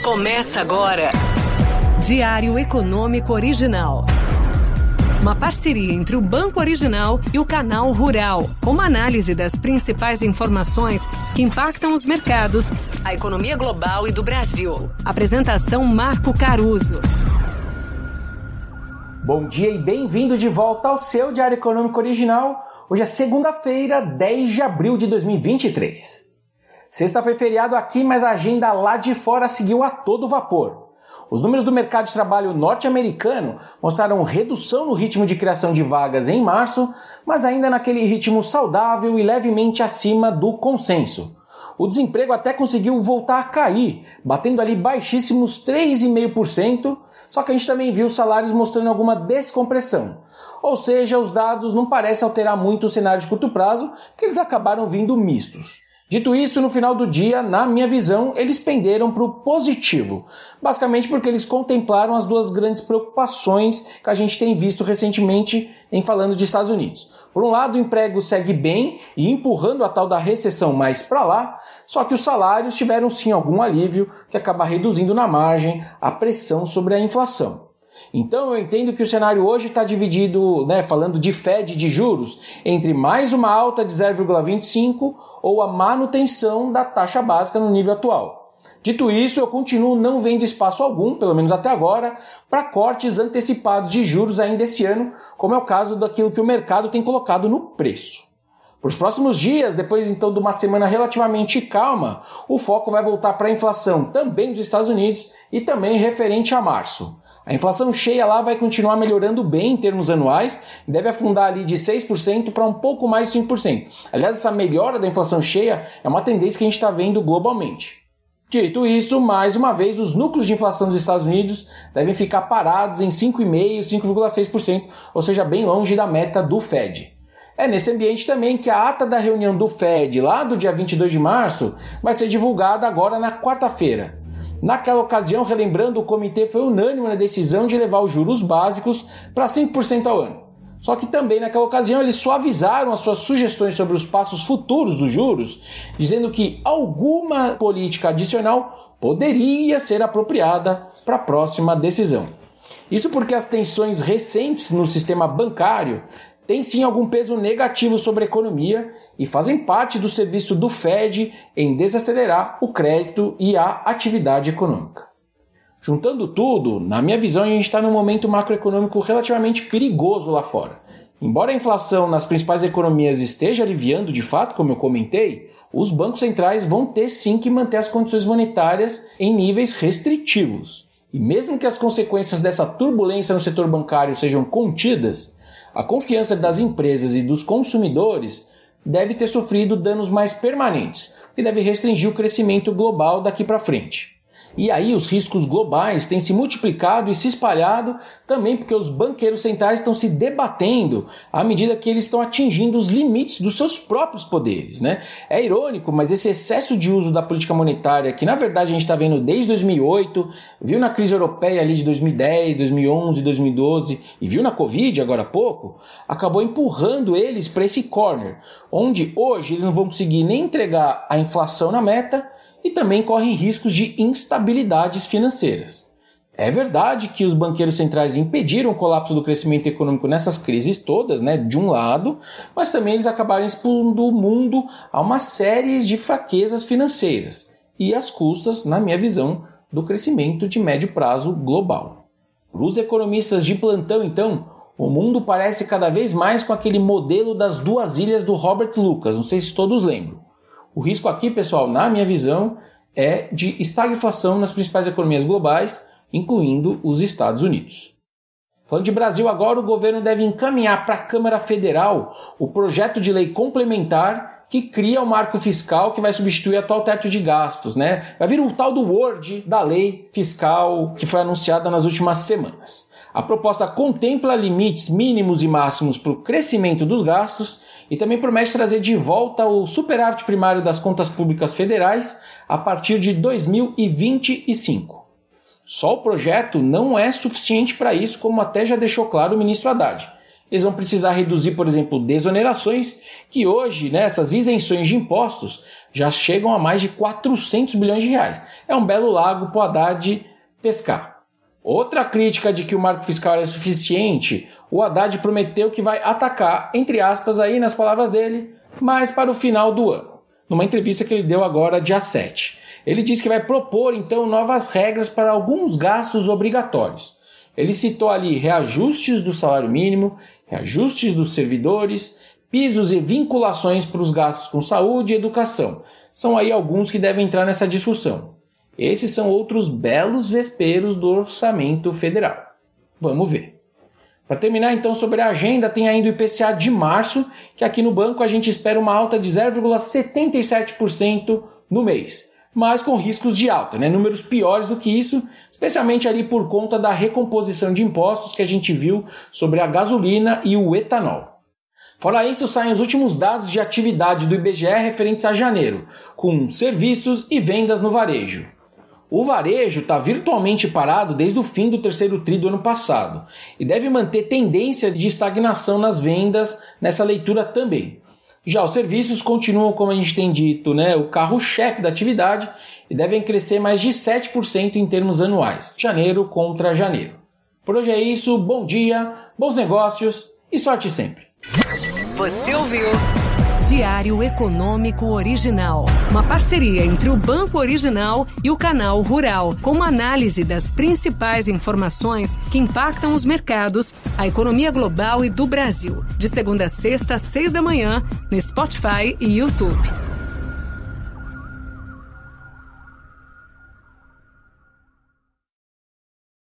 Começa agora. Diário Econômico Original. Uma parceria entre o Banco Original e o Canal Rural, com uma análise das principais informações que impactam os mercados, a economia global e do Brasil. Apresentação Marco Caruso. Bom dia e bem-vindo de volta ao seu Diário Econômico Original. Hoje é segunda-feira, 10 de abril de 2023. Sexta foi feriado aqui, mas a agenda lá de fora seguiu a todo vapor. Os números do mercado de trabalho norte-americano mostraram redução no ritmo de criação de vagas em março, mas ainda naquele ritmo saudável e levemente acima do consenso. O desemprego até conseguiu voltar a cair, batendo ali baixíssimos 3,5%, só que a gente também viu os salários mostrando alguma descompressão. Ou seja, os dados não parecem alterar muito o cenário de curto prazo, que eles acabaram vindo mistos. Dito isso, no final do dia, na minha visão, eles penderam para o positivo. Basicamente porque eles contemplaram as duas grandes preocupações que a gente tem visto recentemente em falando de Estados Unidos. Por um lado, o emprego segue bem e empurrando a tal da recessão mais para lá, só que os salários tiveram sim algum alívio que acaba reduzindo na margem a pressão sobre a inflação. Então eu entendo que o cenário hoje está dividido, falando de Fed de juros, entre mais uma alta de 0,25 ou a manutenção da taxa básica no nível atual. Dito isso, eu continuo não vendo espaço algum, pelo menos até agora, para cortes antecipados de juros ainda esse ano, como é o caso daquilo que o mercado tem colocado no preço. Para os próximos dias, depois então de uma semana relativamente calma, o foco vai voltar para a inflação também dos Estados Unidos e também referente a março. A inflação cheia lá vai continuar melhorando bem em termos anuais, deve afundar ali de 6% para um pouco mais de 5%. Aliás, essa melhora da inflação cheia é uma tendência que a gente está vendo globalmente. Dito isso, mais uma vez, os núcleos de inflação dos Estados Unidos devem ficar parados em 5,5% e 5,6%, ou seja, bem longe da meta do Fed. É nesse ambiente também que a ata da reunião do Fed, lá do dia 22 de março, vai ser divulgada agora na quarta-feira. Naquela ocasião, relembrando, o comitê foi unânime na decisão de levar os juros básicos para 5% ao ano. Só que também naquela ocasião eles suavizaram as suas sugestões sobre os passos futuros dos juros, dizendo que alguma política adicional poderia ser apropriada para a próxima decisão. Isso porque as tensões recentes no sistema bancário têm sim algum peso negativo sobre a economia e fazem parte do serviço do Fed em desacelerar o crédito e a atividade econômica. Juntando tudo, na minha visão, a gente está num momento macroeconômico relativamente perigoso lá fora. Embora a inflação nas principais economias esteja aliviando de fato, como eu comentei, os bancos centrais vão ter sim que manter as condições monetárias em níveis restritivos. E mesmo que as consequências dessa turbulência no setor bancário sejam contidas, a confiança das empresas e dos consumidores deve ter sofrido danos mais permanentes, o que deve restringir o crescimento global daqui para frente. E aí os riscos globais têm se multiplicado e se espalhado também porque os banqueiros centrais estão se debatendo à medida que eles estão atingindo os limites dos seus próprios poderes, É irônico, mas esse excesso de uso da política monetária, que na verdade a gente está vendo desde 2008, viu na crise europeia ali de 2010, 2011, 2012 e viu na Covid agora há pouco, acabou empurrando eles para esse corner, onde hoje eles não vão conseguir nem entregar a inflação na meta, e também correm riscos de instabilidades financeiras. É verdade que os banqueiros centrais impediram o colapso do crescimento econômico nessas crises todas, de um lado, mas também eles acabaram expondo o mundo a uma série de fraquezas financeiras e às custas, na minha visão, do crescimento de médio prazo global. Para os economistas de plantão, então, o mundo parece cada vez mais com aquele modelo das duas ilhas do Robert Lucas, não sei se todos lembram. O risco aqui, pessoal, na minha visão, é de estagflação nas principais economias globais, incluindo os Estados Unidos. Falando de Brasil agora, o governo deve encaminhar para a Câmara Federal o projeto de lei complementar que cria o marco fiscal que vai substituir o atual teto de gastos, Vai vir o tal do Word da lei fiscal que foi anunciada nas últimas semanas. A proposta contempla limites mínimos e máximos para o crescimento dos gastos e também promete trazer de volta o superávit primário das contas públicas federais a partir de 2025. Só o projeto não é suficiente para isso, como até já deixou claro o ministro Haddad. Eles vão precisar reduzir, por exemplo, desonerações, que hoje, né, essas isenções de impostos já chegam a mais de 400 bilhões de reais. É um belo lago para o Haddad pescar. Outra crítica de que o marco fiscal é suficiente, o Haddad prometeu que vai atacar, entre aspas, aí nas palavras dele, mais para o final do ano, numa entrevista que ele deu agora, dia 7. Ele disse que vai propor, então, novas regras para alguns gastos obrigatórios. Ele citou ali reajustes do salário mínimo, reajustes dos servidores, pisos e vinculações para os gastos com saúde e educação. São aí alguns que devem entrar nessa discussão. Esses são outros belos vesperos do orçamento federal. Vamos ver. Para terminar então sobre a agenda, tem ainda o IPCA de março, que aqui no banco a gente espera uma alta de 0,77% no mês, mas com riscos de alta, né? Números piores do que isso, especialmente ali por conta da recomposição de impostos que a gente viu sobre a gasolina e o etanol. Fora isso, saem os últimos dados de atividade do IBGE referentes a janeiro, com serviços e vendas no varejo. O varejo está virtualmente parado desde o fim do terceiro tri do ano passado e deve manter tendência de estagnação nas vendas nessa leitura também. Já os serviços continuam, como a gente tem dito, né, o carro-chefe da atividade e devem crescer mais de 7% em termos anuais, janeiro contra janeiro. Por hoje é isso, bom dia, bons negócios e sorte sempre. Você ouviu Diário Econômico Original, uma parceria entre o Banco Original e o Canal Rural, com uma análise das principais informações que impactam os mercados, a economia global e do Brasil. De segunda a sexta, às 6 da manhã, no Spotify e YouTube.